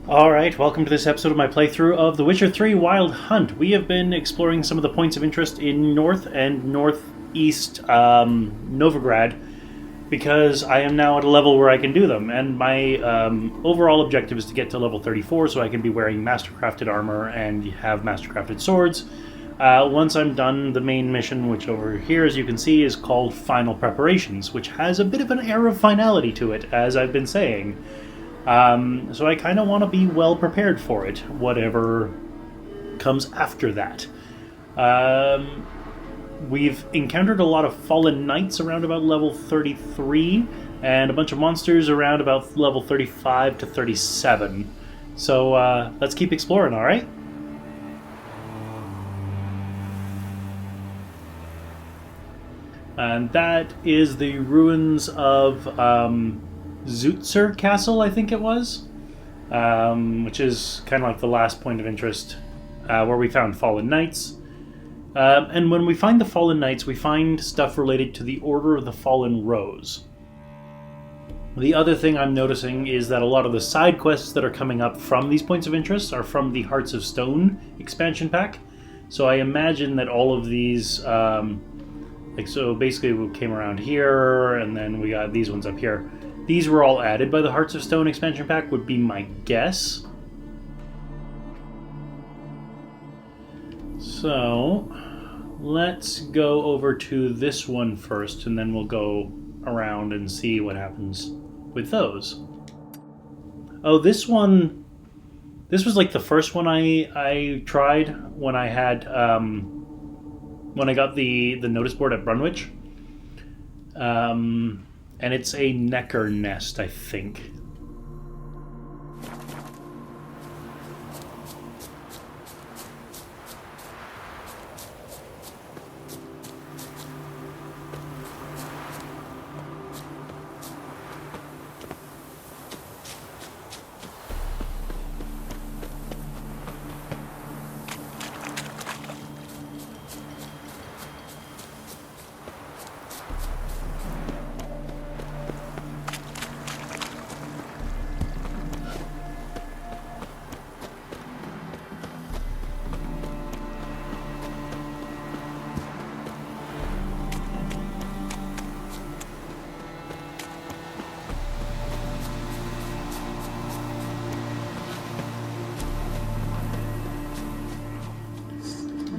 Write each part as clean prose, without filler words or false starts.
Alright, welcome to this episode of my playthrough of The Witcher 3 Wild Hunt. We have been exploring some of the points of interest in north and northeast Novigrad because I am now at a level where I can do them, and my overall objective is to get to level 34 so I can be wearing mastercrafted armor and have mastercrafted swords. Once I'm done the main mission, which over here, as you can see, is called Final Preparations, which has a bit of an air of finality to it, as I've been saying. So I kind of want to be well prepared for it, whatever comes after that. We've encountered a lot of fallen knights around about level 33, and a bunch of monsters around about level 35 to 37. So let's keep exploring, alright? And that is the ruins of Zutzer Castle, I think it was, which is kind of like the last point of interest, where we found fallen knights. And when we find the fallen knights, we find stuff related to the Order of the Fallen Rose. The other thing I'm noticing is that a lot of the side quests that are coming up from these points of interest are from the Hearts of Stone expansion pack. So I imagine that all of these, so basically we came around here, and then we got these ones up here. These were all added by the Hearts of Stone expansion pack, would be my guess. So, let's go over to this one first, and then we'll go around and see what happens with those. Oh, this one... This was like the first one I tried when I had... when I got the notice board at Brunwich. And it's a Necker nest, I think.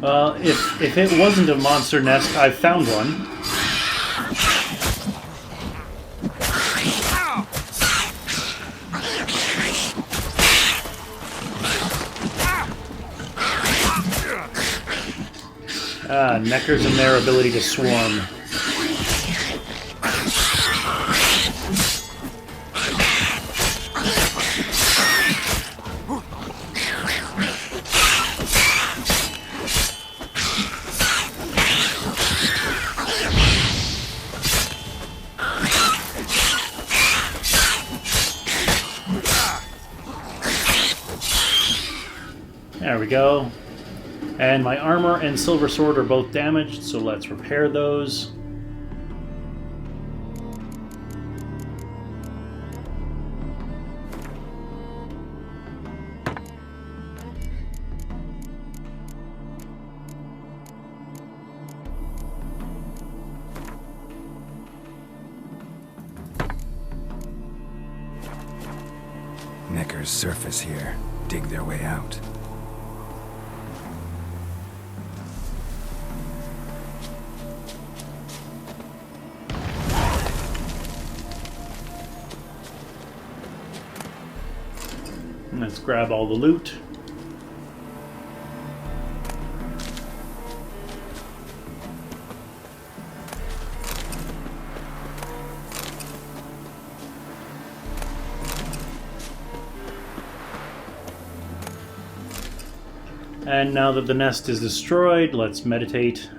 Well, if it wasn't a monster nest, I've found one. Neckers and their ability to swarm. There we go. And my armor and silver sword are both damaged, so let's repair those. Neckers surface here, dig their way out. Let's grab all the loot. And now that the nest is destroyed, let's meditate.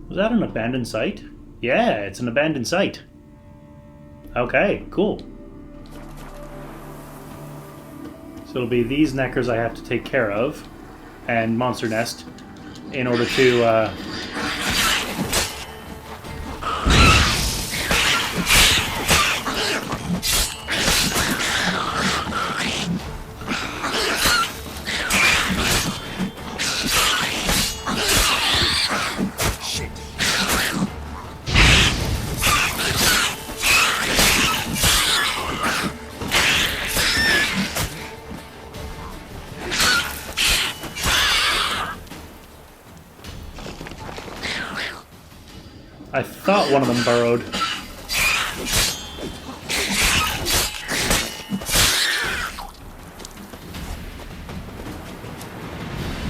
Was that an abandoned site? Yeah, it's an abandoned site. Okay, cool. So it'll be these neckers I have to take care of, and Monster Nest, in order to... I thought one of them burrowed.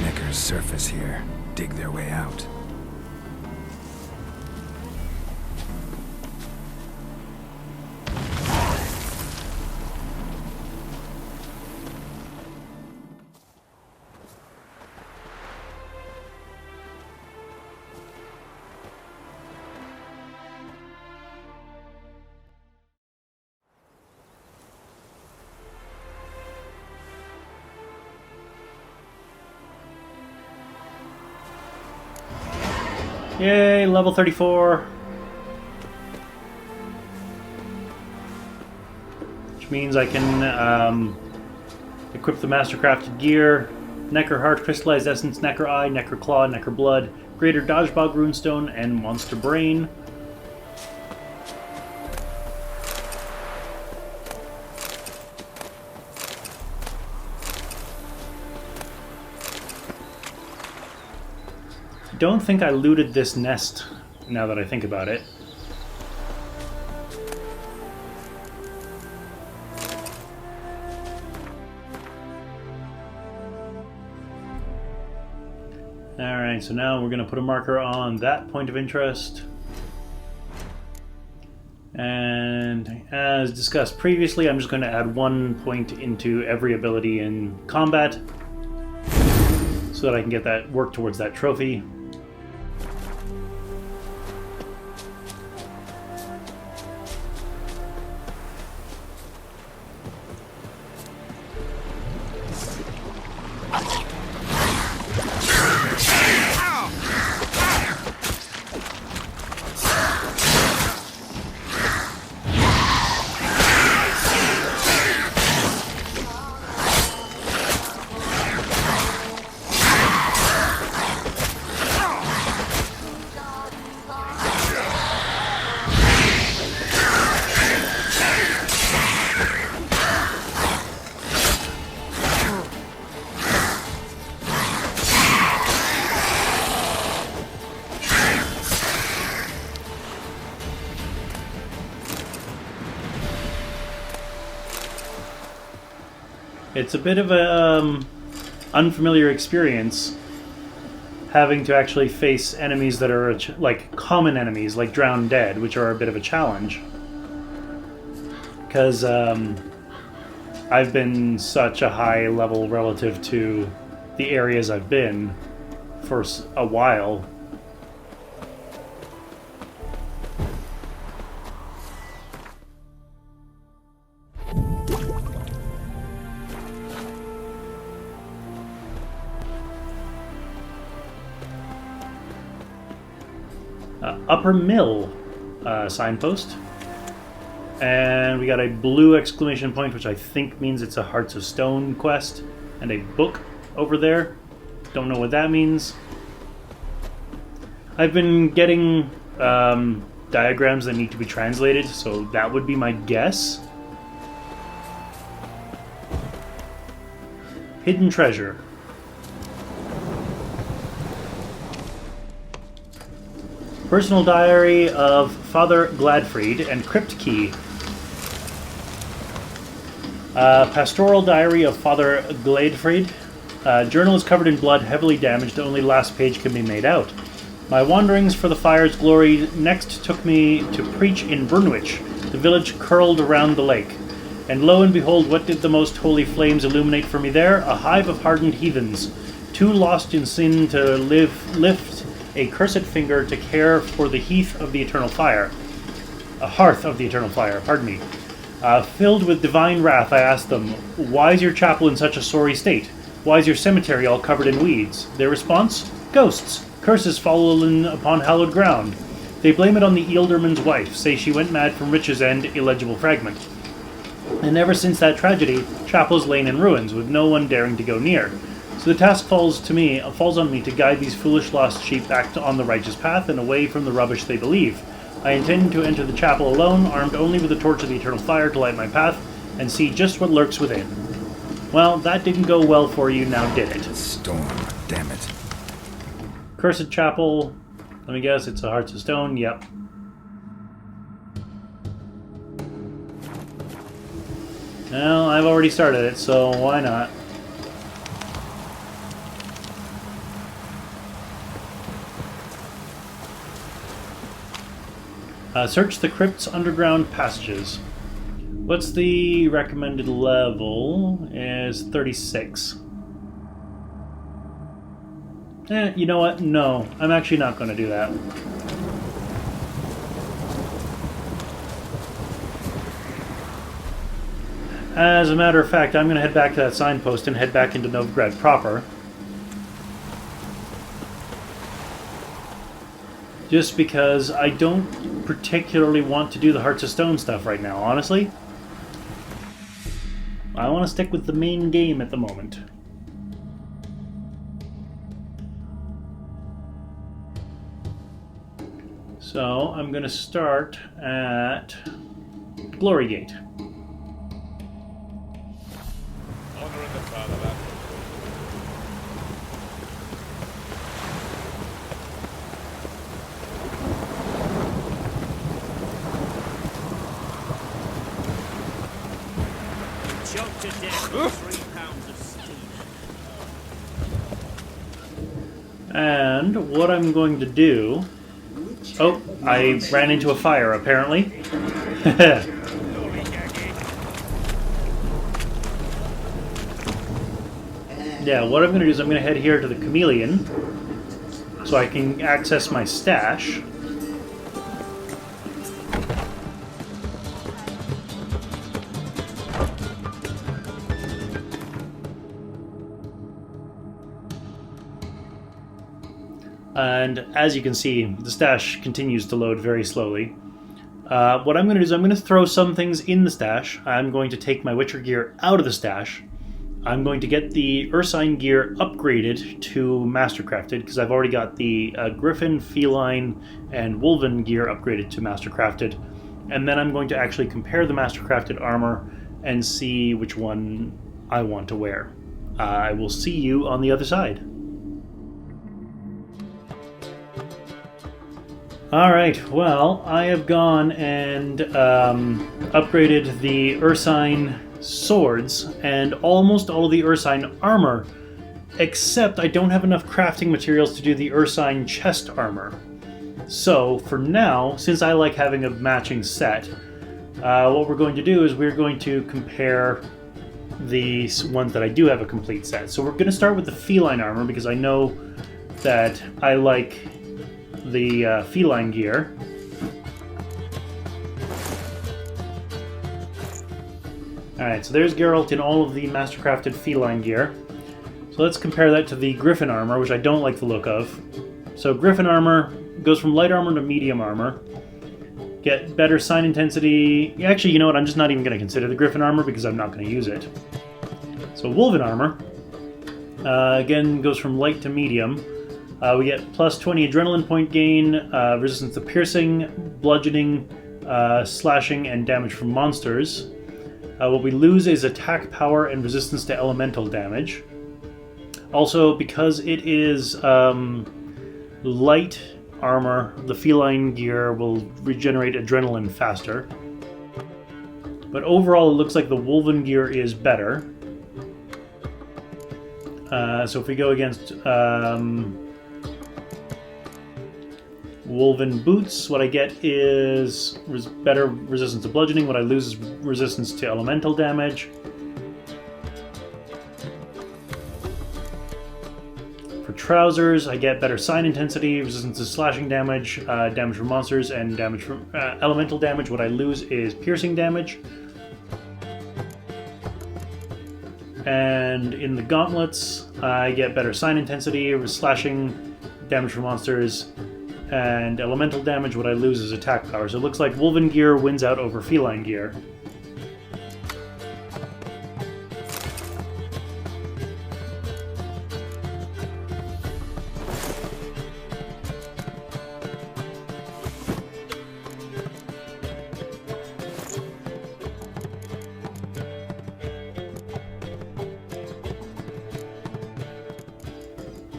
Neckers surface here, dig their way out. Yay, level 34. Which means I can equip the Mastercrafted gear. Necker Heart, Crystallized Essence, Necker Eye, Necker Claw, Necker Blood, Greater Dodgebog Runestone, and Monster Brain. Don't think I looted this nest, now that I think about it. Alright, so now we're going to put a marker on that point of interest. And as discussed previously, I'm just going to add 1 point into every ability in combat, so that I can get that work towards that trophy. It's a bit of a unfamiliar experience having to actually face enemies that are like common enemies, like Drowned Dead, which are a bit of a challenge. Because I've been such a high level relative to the areas I've been for a while. Upper Mill signpost, and we got a blue exclamation point, which I think means it's a Hearts of Stone quest, and a book over there. Don't know what that means. I've been getting diagrams that need to be translated, so that would be my guess. Hidden treasure. Personal diary of Father Gladfried and crypt key. Pastoral diary of Father Gladfried. Journal is covered in blood, heavily damaged. Only last page can be made out. My wanderings for the fire's glory next took me to preach in Brunwich, the village curled around the lake. And lo and behold, what did the most holy flames illuminate for me there? A hive of hardened heathens, too lost in sin to lift a cursed finger to care for the heath of the eternal fire. A hearth of the eternal fire, pardon me. Filled with divine wrath, I asked them, "Why is your chapel in such a sorry state? Why is your cemetery all covered in weeds?" Their response? "Ghosts. Curses fallen upon hallowed ground. They blame it on the Ealdorman's wife, say she went mad from riches and illegible fragment. And ever since that tragedy, chapels lain in ruins, with no one daring to go near. So the task falls on me to guide these foolish lost sheep back on the righteous path and away from the rubbish they believe. I intend to enter the chapel alone, armed only with the torch of the eternal fire to light my path, and see just what lurks within." Well, that didn't go well for you, now did it? Storm, damn it. Cursed chapel. Let me guess, it's a Hearts of Stone. Yep. Well, I've already started it, so why not? Search the crypt's underground passages. What's the recommended level? Is 36. You know what? No, I'm actually not going to do that. As a matter of fact, I'm going to head back to that signpost and head back into Novigrad proper. Just because I don't particularly want to do the Hearts of Stone stuff right now, honestly. I want to stick with the main game at the moment. So I'm going to start at Glory Gate. Choked to death with 3 pounds of steam. And what I'm going to do... Oh, I ran into a fire, apparently. Yeah, what I'm going to do is I'm going to head here to the Chameleon so I can access my stash. And as you can see, the stash continues to load very slowly. What I'm going to do is I'm going to throw some things in the stash. I'm going to take my Witcher gear out of the stash. I'm going to get the Ursine gear upgraded to Mastercrafted, because I've already got the Griffin, Feline, and Wolven gear upgraded to Mastercrafted. And then I'm going to actually compare the Mastercrafted armor and see which one I want to wear. I will see you on the other side. Alright, well, I have gone and upgraded the Ursine swords and almost all of the Ursine armor, except I don't have enough crafting materials to do the Ursine chest armor. So, for now, since I like having a matching set, what we're going to do is we're going to compare the ones that I do have a complete set. So we're going to start with the feline armor, because I know that I like the feline gear. Alright, so there's Geralt in all of the Mastercrafted feline gear. So let's compare that to the Griffin armor, which I don't like the look of. So Griffin armor goes from light armor to medium armor. Get better sign intensity. Actually, you know what? I'm just not even going to consider the Griffin armor because I'm not going to use it. So Wolven armor, again, goes from light to medium. We get plus 20 adrenaline point gain, resistance to piercing, bludgeoning, slashing, and damage from monsters. What we lose is attack power and resistance to elemental damage. Also, because it is light armor, the feline gear will regenerate adrenaline faster. But overall, it looks like the Wolven gear is better. So if we go against Wolven boots, what I get is better resistance to bludgeoning. What I lose is resistance to elemental damage. For trousers, I get better sign intensity, resistance to slashing damage, damage from monsters, and damage from elemental damage. What I lose is piercing damage. And in the gauntlets, I get better sign intensity, slashing damage from monsters, and elemental damage. What I lose is attack power. So it looks like Wolven gear wins out over feline gear.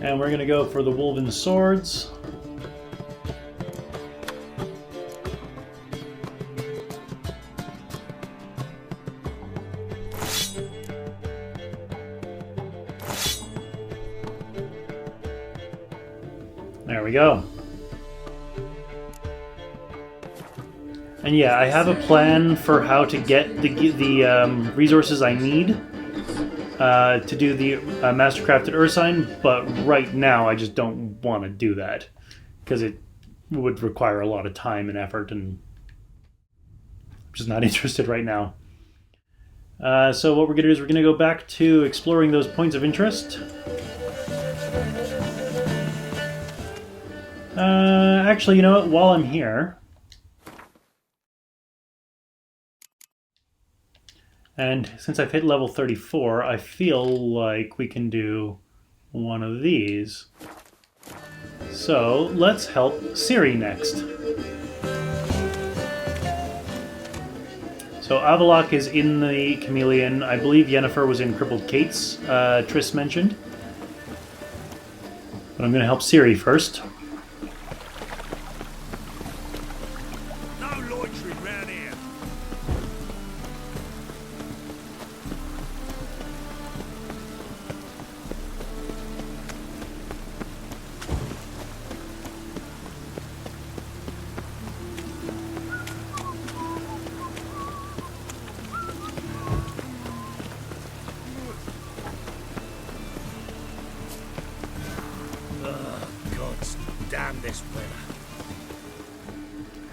And we're going to go for the Wolven swords. There we go. And yeah, I have a plan for how to get the resources I need to do the Mastercrafted Ursine, but right now I just don't want to do that because it would require a lot of time and effort, and I'm just not interested right now. So what we're going to do is we're going to go back to exploring those points of interest. Actually, you know what? While I'm here, and since I've hit level 34, I feel like we can do one of these. So let's help Ciri next. So Avalok is in the Chameleon. I believe Yennefer was in Crippled Kate's, Triss mentioned. But I'm going to help Ciri first. No loitering round here. Damn this weather.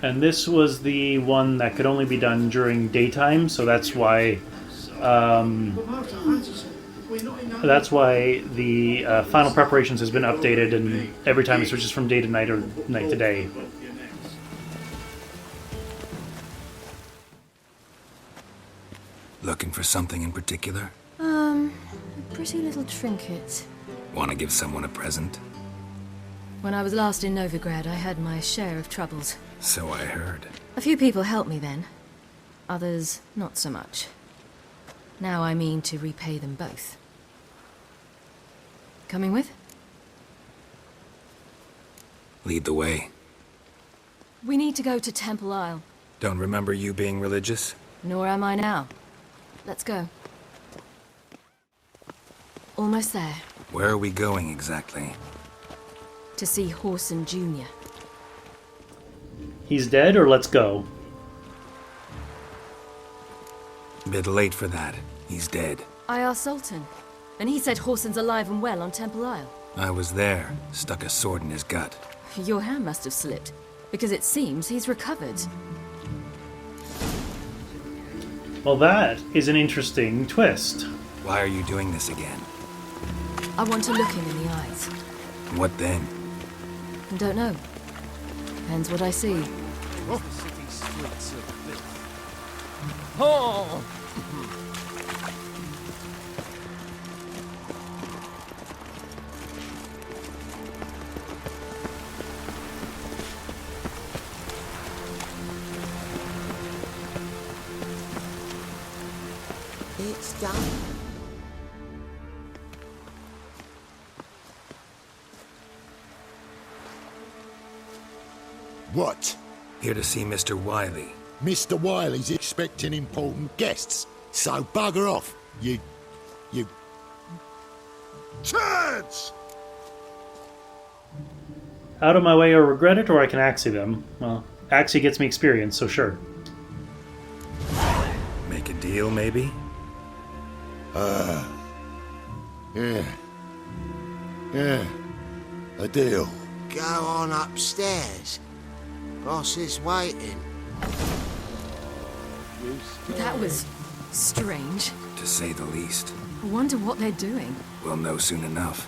And this was the one that could only be done during daytime, so that's why the final preparations has been updated, and every time it switches from day to night or night to day. Looking for something in particular? A pretty little trinket. Want to give someone a present? When I was last in Novigrad, I had my share of troubles. So I heard. A few people helped me then. Others, not so much. Now I mean to repay them both. Coming with? Lead the way. We need to go to Temple Isle. Don't remember you being religious? Nor am I now. Let's go. Almost there. Where are we going exactly? To see Whoreson Junior. He's dead, or let's go? Bit late for that. He's dead. I asked Sultan, and he said Whoreson's alive and well on Temple Isle. I was there. Stuck a sword in his gut. Your hand must have slipped, because it seems he's recovered. Well, that is an interesting twist. Why are you doing this again? I want to look him in the eyes. What then? Don't know. Depends what I see. The city streets of filth. Oh! It's done. What? Here to see Mr. Wiley. Mr. Wiley's expecting important guests, so bugger off, you... Turds! Out of my way or regret it, or I can Axie them. Well, Axie gets me experience, so sure. Make a deal, maybe? Yeah. A deal. Go on upstairs. Boss is waiting. That was Strange. To say the least. I wonder what they're doing. We'll know soon enough.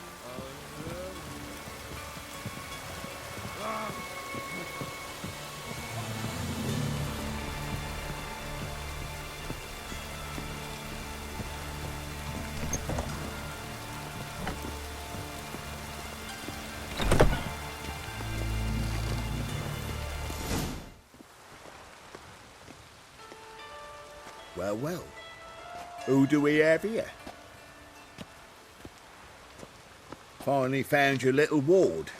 Well, well. Who do we have here? Finally found your little ward.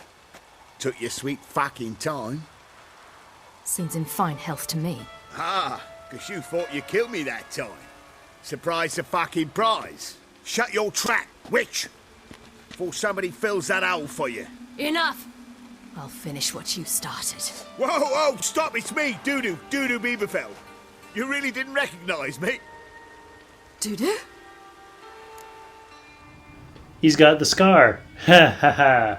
Took your sweet fucking time. Seems in fine health to me. Ah, 'cause you thought you killed me that time. Surprise the fucking prize. Shut your trap, witch! Before somebody fills that hole for you. Enough! I'll finish what you started. Whoa, whoa, stop, it's me, Dudu Bieberfeld. You really didn't recognise me? Dudu? He's got the scar. Ha ha ha.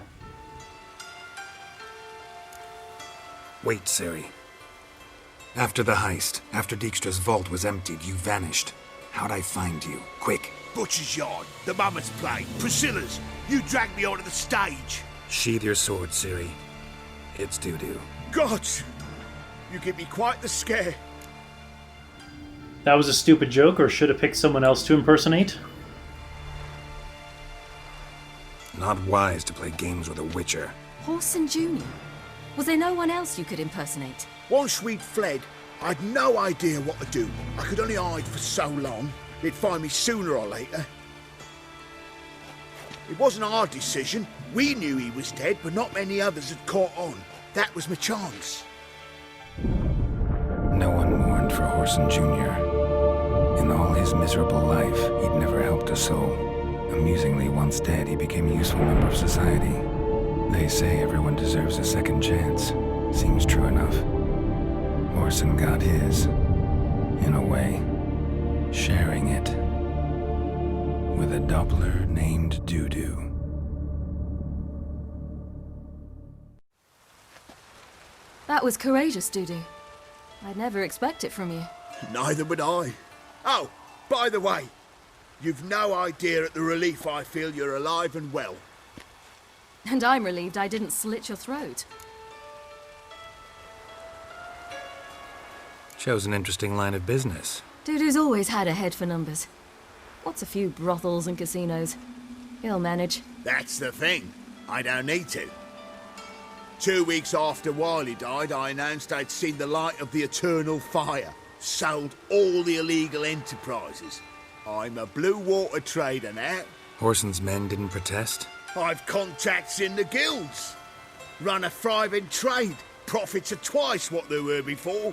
Wait, Ciri. After the heist, after Dijkstra's vault was emptied, you vanished. How'd I find you? Quick. Butcher's Yard, the Mama's Play, Priscilla's. You dragged me onto the stage. Sheathe your sword, Ciri. It's Dudu. God, you give me quite the scare. That was a stupid joke, or should have picked someone else to impersonate? Not wise to play games with a witcher. Whoreson Junior. Was there no one else you could impersonate? Once we'd fled, I'd no idea what to do. I could only hide for so long. They'd find me sooner or later. It wasn't our decision. We knew he was dead, but not many others had caught on. That was my chance. No one mourned for Whoreson Junior. In all his miserable life, he'd never helped a soul. Amusingly, once dead, he became a useful member of society. They say everyone deserves a second chance. Seems true enough. Whoreson got his, in a way, sharing it with a Doppler named Dudu. That was courageous, Dudu. I'd never expect it from you. Neither would I. Oh, by the way, you've no idea at the relief I feel you're alive and well. And I'm relieved I didn't slit your throat. Shows an interesting line of business. Dudu's always had a head for numbers. What's a few brothels and casinos? He'll manage. That's the thing. I don't need to. 2 weeks after Wiley died, I announced I'd seen the light of the eternal fire. Sold all the illegal enterprises. I'm a blue water trader now. Whoreson's men didn't protest? I've contacts in the guilds. Run a thriving trade. Profits are twice what they were before.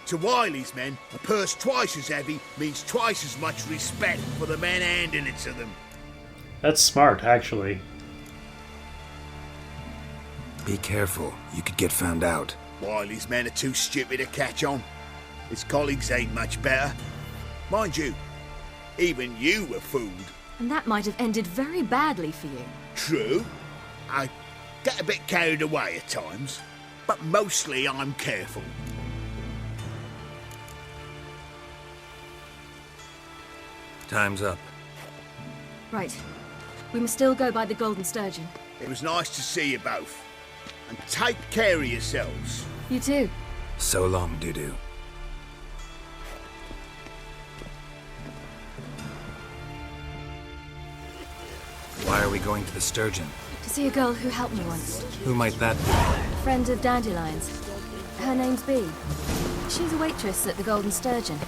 To Wiley's men, a purse twice as heavy means twice as much respect for the men handing it to them. That's smart, actually. Be careful. You could get found out. Wiley's men are too stupid to catch on. His colleagues ain't much better. Mind you, even you were fooled. And that might have ended very badly for you. True. I get a bit carried away at times, but mostly I'm careful. Time's up. Right. We must still go by the Golden Sturgeon. It was nice to see you both. And take care of yourselves. You too. So long, Dudu. Why are we going to the Sturgeon? To see a girl who helped me once. Who might that be? A friend of Dandelion's. Her name's Bee. She's a waitress at the Golden Sturgeon.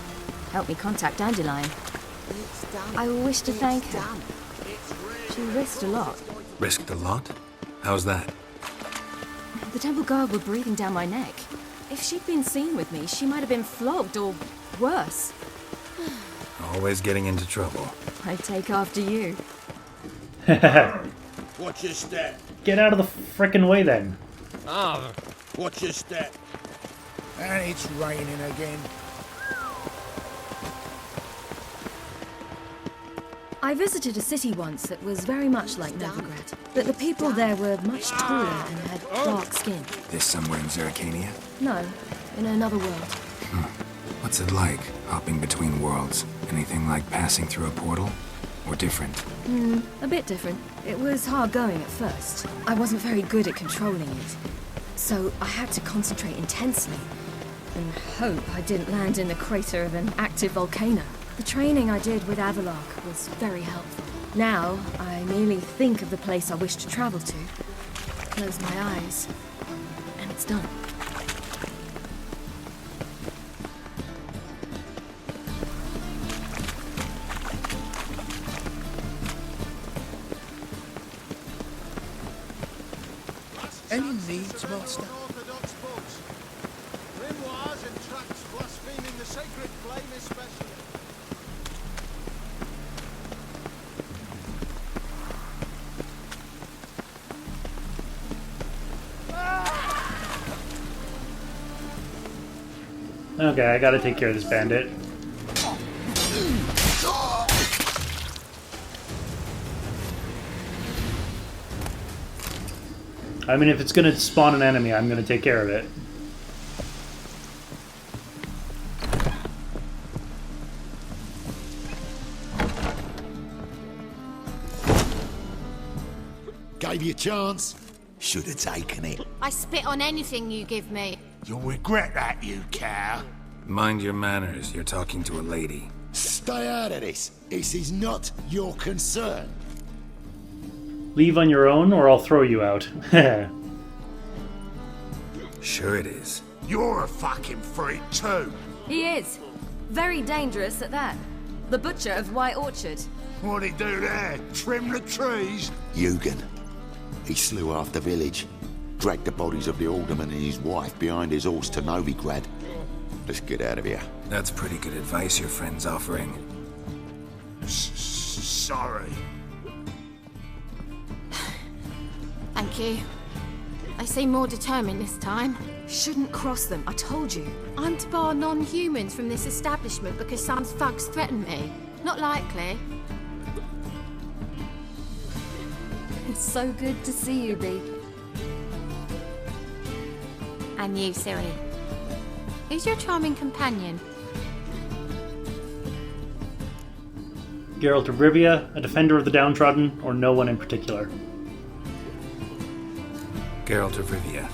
Helped me contact Dandelion. I wish to thank her. She risked a lot. Risked a lot? How's that? The temple guard were breathing down my neck. If she'd been seen with me, she might have been flogged or worse. Always getting into trouble. I take after you. Watch your step. Get out of the frickin' way then. Ah, Watch your step. and it's raining again. I visited a city once that was very much like Novigrad, but the people there were much taller and had dark skin. This somewhere in Zerrikania? No, in another world. What's it like, hopping between worlds? Anything like passing through a portal? Or different? A bit different. It was hard going at first. I wasn't very good at controlling it. So I had to concentrate intensely and hope I didn't land in the crater of an active volcano. The training I did with Avalok was very helpful. Now, I merely think of the place I wish to travel to, close my eyes, and it's done. Any needs, master? Orthodox books. Rumours and tracts blaspheming the sacred flame especially. Okay, I gotta take care of this bandit. I mean, if it's gonna spawn an enemy, I'm gonna take care of it. Gave you a chance. Should have taken it. I spit on anything you give me. You'll regret that, you cow. Mind your manners, you're talking to a lady. Stay out of this. This is not your concern. Leave on your own, or I'll throw you out. Sure it is. You're a fucking freak too. He is. Very dangerous at that. The butcher of White Orchard. What'd he do there? Trim the trees? Eugen. He slew half the village. Dragged the bodies of the alderman and his wife behind his horse to Novigrad. Let's get out of here. That's pretty good advice your friend's offering. Sorry. Thank you. They seem more determined this time. Shouldn't cross them, I told you. I'm to bar non-humans from this establishment because some thugs threaten me. Not likely. It's so good to see you, Bee. And you, Ciri. Who's your charming companion? Geralt of Rivia, a defender of the downtrodden, or no one in particular? Geralt of Rivia.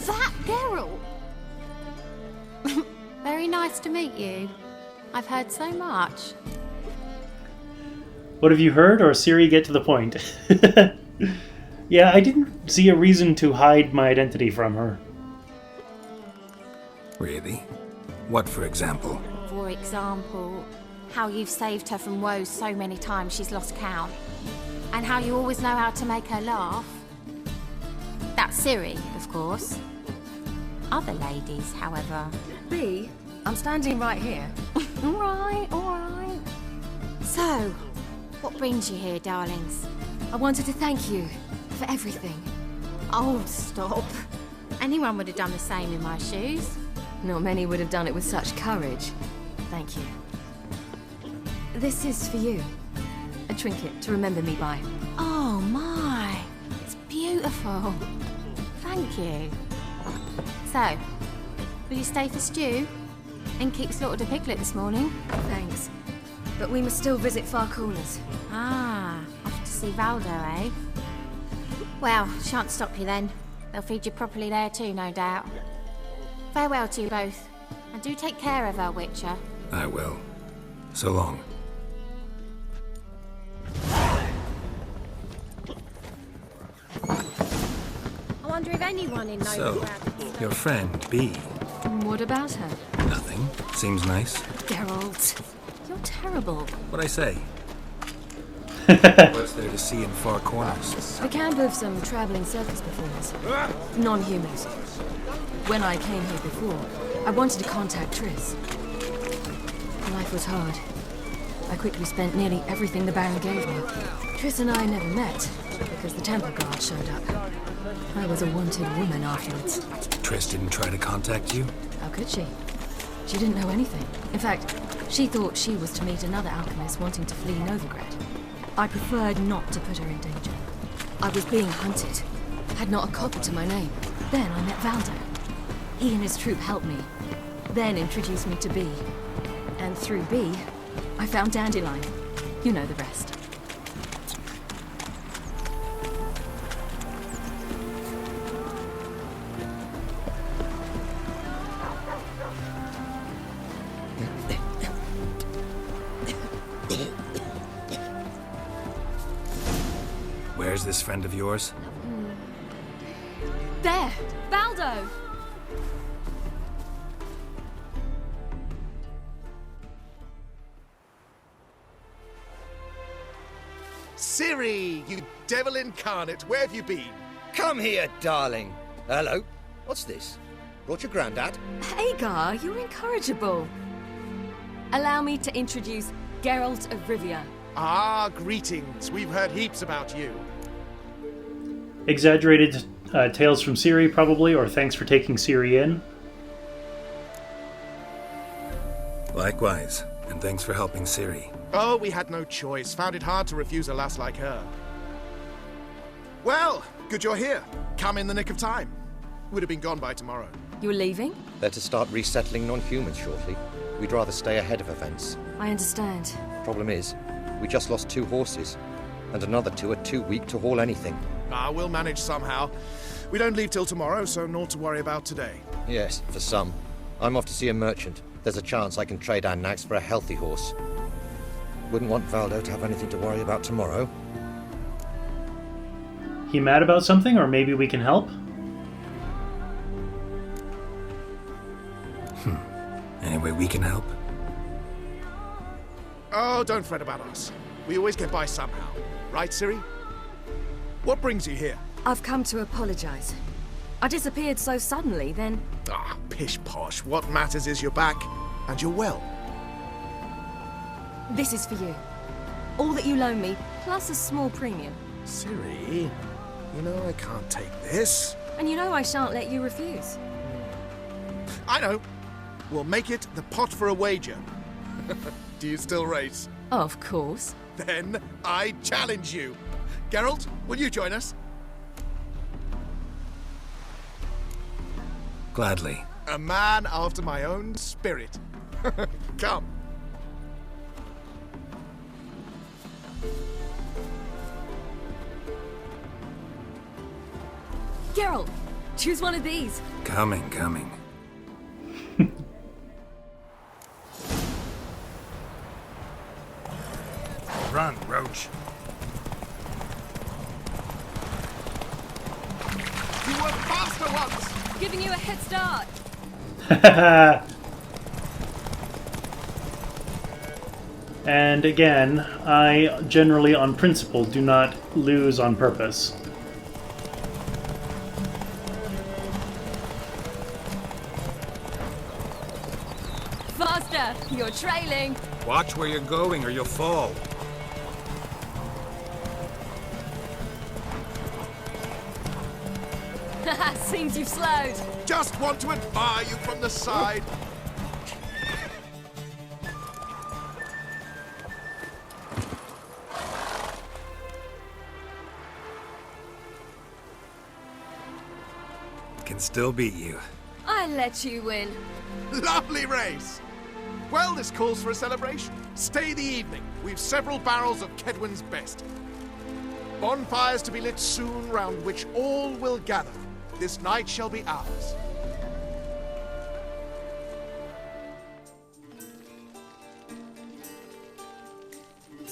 That Geralt! Very nice to meet you. I've heard so much. What have you heard, or Ciri, get to the point? Yeah, I didn't see a reason to hide my identity from her. Really? What, for example? For example, how you've saved her from woes so many times she's lost count. And how you always know how to make her laugh. That's Ciri, of course. Other ladies, however. Bee, I'm standing right here. All right. So, what brings you here, darlings? I wanted to thank you for everything. Oh, stop. Anyone would have done the same in my shoes. Not many would have done it with such courage. Thank you. This is for you. A trinket to remember me by. Oh my, it's beautiful. Thank you. So, will you stay for stew? Innkeep slaughtered a piglet this morning. Thanks. But we must still visit Farcorners. Ah, off to see Valdo, eh? Well, shan't stop you then. They'll feed you properly there too, no doubt. Farewell to you both. And do take care of her, Witcher. I will. So long. I wonder if anyone in So, Novigrad... your friend, Bee. What about her? Nothing. Seems nice. Geralt, you're terrible. What'd I say? What's there to see in Farcorners? The camp of some traveling circus performers. Non-humans. When I came here before, I wanted to contact Triss. Life was hard. I quickly spent nearly everything the Baron gave me. Triss and I never met, because the temple guard showed up. I was a wanted woman afterwards. Triss didn't try to contact you? How could she? She didn't know anything. In fact, she thought she was to meet another alchemist wanting to flee Novigrad. I preferred not to put her in danger. I was being hunted. Had not a copper to my name. Then I met Valdo. He and his troop helped me. Then introduced me to B. And through B, I found Dandelion. You know the rest. Where's this friend of yours? There! Valdo! Ciri, you devil incarnate, where have you been? Come here, darling. Hello. What's this? Brought your granddad? Hagar, you're incorrigible. Allow me to introduce Geralt of Rivia. Ah, greetings. We've heard heaps about you. Exaggerated tales from Ciri, probably, or thanks for taking Ciri in. Likewise, and thanks for helping Ciri. Oh, we had no choice. Found it hard to refuse a lass like her. Well, good you're here. Come in the nick of time. Would have been gone by tomorrow. You're leaving? They're to start resettling non-humans shortly. We'd rather stay ahead of events. I understand. Problem is, we just lost 2 horses, and another 2 are too weak to haul anything. Ah, we'll manage somehow. We don't leave till tomorrow, so naught to worry about today. Yes, for some. I'm off to see a merchant. There's a chance I can trade our nags for a healthy horse. Wouldn't want Valdo to have anything to worry about tomorrow. He mad about something, or maybe we can help? Any way we can help? Oh, don't fret about us. We always get by somehow. Right, Ciri? What brings you here? I've come to apologize. I disappeared so suddenly, then... Ah, pish-posh. What matters is you're back, and you're well. This is for you. All that you loan me, plus a small premium. Ciri, you know I can't take this. And you know I shan't let you refuse. I know. We'll make it the pot for a wager. Do you still race? Of course. Then I challenge you. Geralt, will you join us? Gladly. A man after my own spirit. Come. Geralt, choose one of these. Coming. Run, Roach. You were faster once! Giving you a head start. And again, I generally, on principle, do not lose on purpose. Faster! You're trailing. Watch where you're going or you'll fall. Seems you've slowed. Just want to admire you from the side. Can still beat you. I let you win. Lovely race! Well, this calls for a celebration. Stay the evening. We've several barrels of Kedwin's best. Bonfires to be lit soon, round which all will gather. This night shall be ours.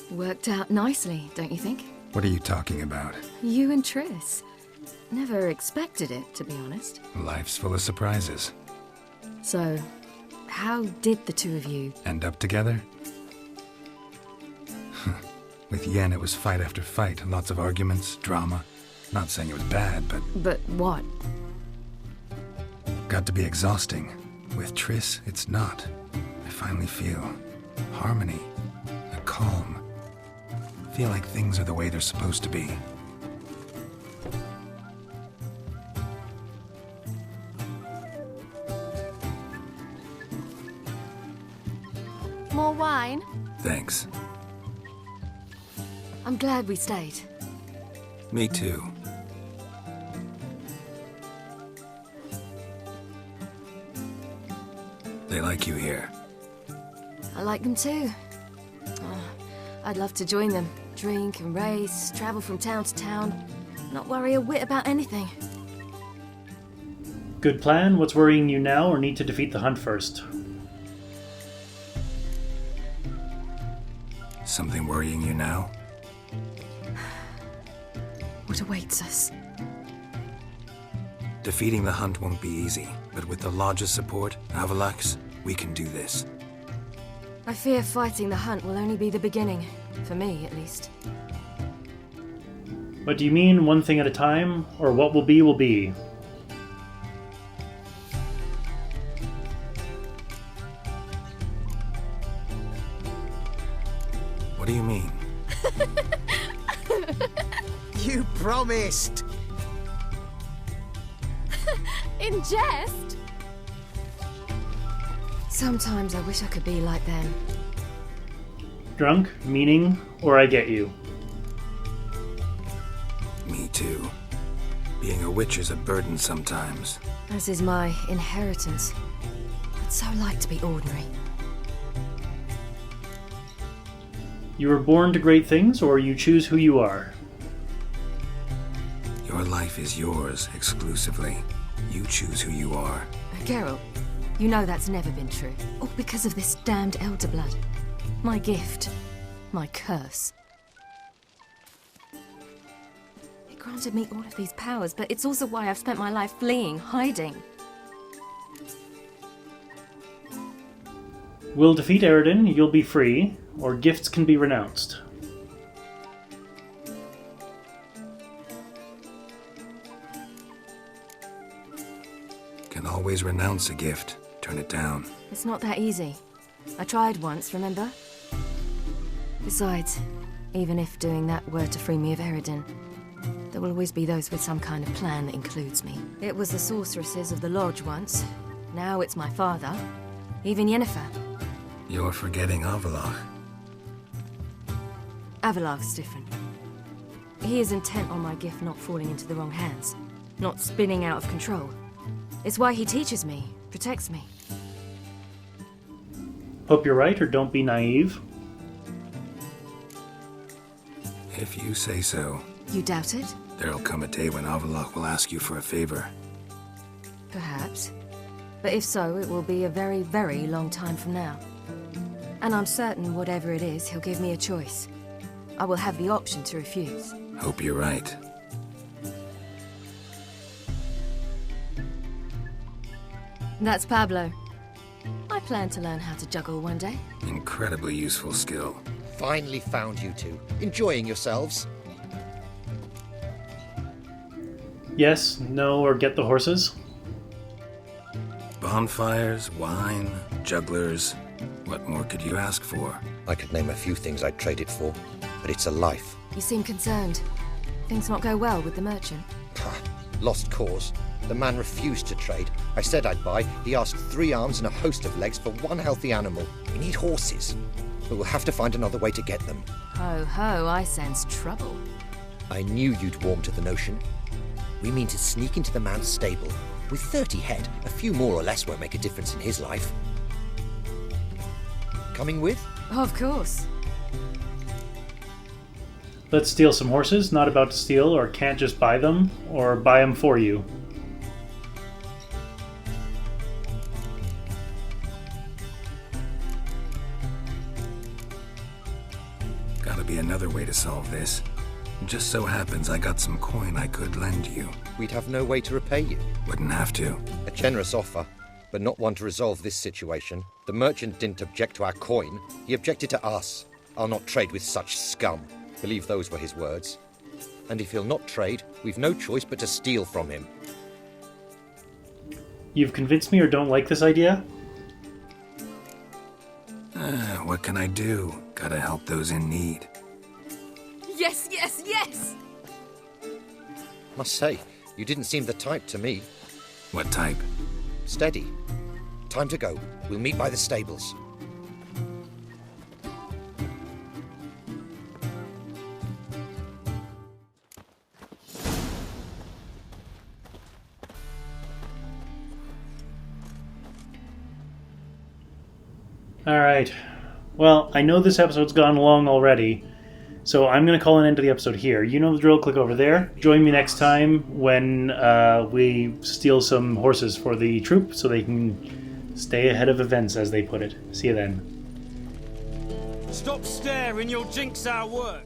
Worked out nicely, don't you think? What are you talking about? You and Triss. Never expected it, to be honest. Life's full of surprises. So, how did the two of you... End up together? With Yen, it was fight after fight. Lots of arguments, drama. Not saying it was bad, but... But what? Got to be exhausting. With Triss, it's not. I finally feel harmony, a calm. Feel like things are the way they're supposed to be. More wine? Thanks. I'm glad we stayed. Me too. They like you here. I like them too. I'd love to join them. Drink and race, travel from town to town. Not worry a whit about anything. Good plan. What's worrying you now, or need to defeat the hunt first? Something worrying you now? What awaits us? Defeating the hunt won't be easy, but with the Lodge's support, Avalax, we can do this. I fear fighting the hunt will only be the beginning. For me, at least. What do you mean, one thing at a time, or what will be will be? What do you mean? You promised! In jest? Sometimes I wish I could be like them. Drunk, meaning, or I get you? Me too. Being a witch is a burden sometimes. As is my inheritance. I'd so like to be ordinary. You were born to great things, or you choose who you are? Your life is yours exclusively. You choose who you are. Geralt, you know that's never been true. All because of this damned elder blood. My gift. My curse. It granted me all of these powers, but it's also why I've spent my life fleeing, hiding. We'll defeat Eredin, you'll be free, or gifts can be renounced. Can always renounce a gift. Turn it down. It's not that easy. I tried once, remember? Besides, even if doing that were to free me of Eredin, there will always be those with some kind of plan that includes me. It was the sorceresses of the Lodge once. Now it's my father. Even Yennefer. You're forgetting Avalach. Avalach's different. He is intent on my gift not falling into the wrong hands. Not spinning out of control. It's why he teaches me, protects me. Hope you're right, or don't be naive. If you say so. You doubt it? There'll come a day when Avalach will ask you for a favor. Perhaps. But if so, it will be a very, very long time from now. And I'm certain whatever it is, he'll give me a choice. I will have the option to refuse. Hope you're right. That's Pablo. I plan to learn how to juggle one day. Incredibly useful skill. Finally found you two. Enjoying yourselves? Yes, no, or get the horses? Bonfires, wine, jugglers. What more could you ask for? I could name a few things I'd trade it for, but it's a life. You seem concerned. Things not go well with the merchant. Lost cause. The man refused to trade. I said I'd buy. He asked 3 arms and a host of legs for 1 healthy animal. We need horses, but we'll have to find another way to get them. Ho ho, I sense trouble. I knew you'd warm to the notion. We mean to sneak into the man's stable. With 30 head, a few more or less won't make a difference in his life. Coming with? Of course. Let's steal some horses, not about to steal, or can't just buy them, or buy them for you. Gotta be another way to solve this. It just so happens I got some coin I could lend you. We'd have no way to repay you. Wouldn't have to. A generous offer, but not one to resolve this situation. The merchant didn't object to our coin. He objected to us. I'll not trade with such scum. Believe those were his words. And if he'll not trade, we've no choice but to steal from him. You've convinced me, or don't like this idea? What can I do? Gotta help those in need. Yes, yes, yes! Must say, you didn't seem the type to me. What type? Steady. Time to go. We'll meet by the stables. Alright. Well, I know this episode's gone long already, so I'm going to call an end to the episode here. You know the drill, click over there. Join me next time when we steal some horses for the troop so they can stay ahead of events, as they put it. See you then. Stop staring, you'll jinx our work.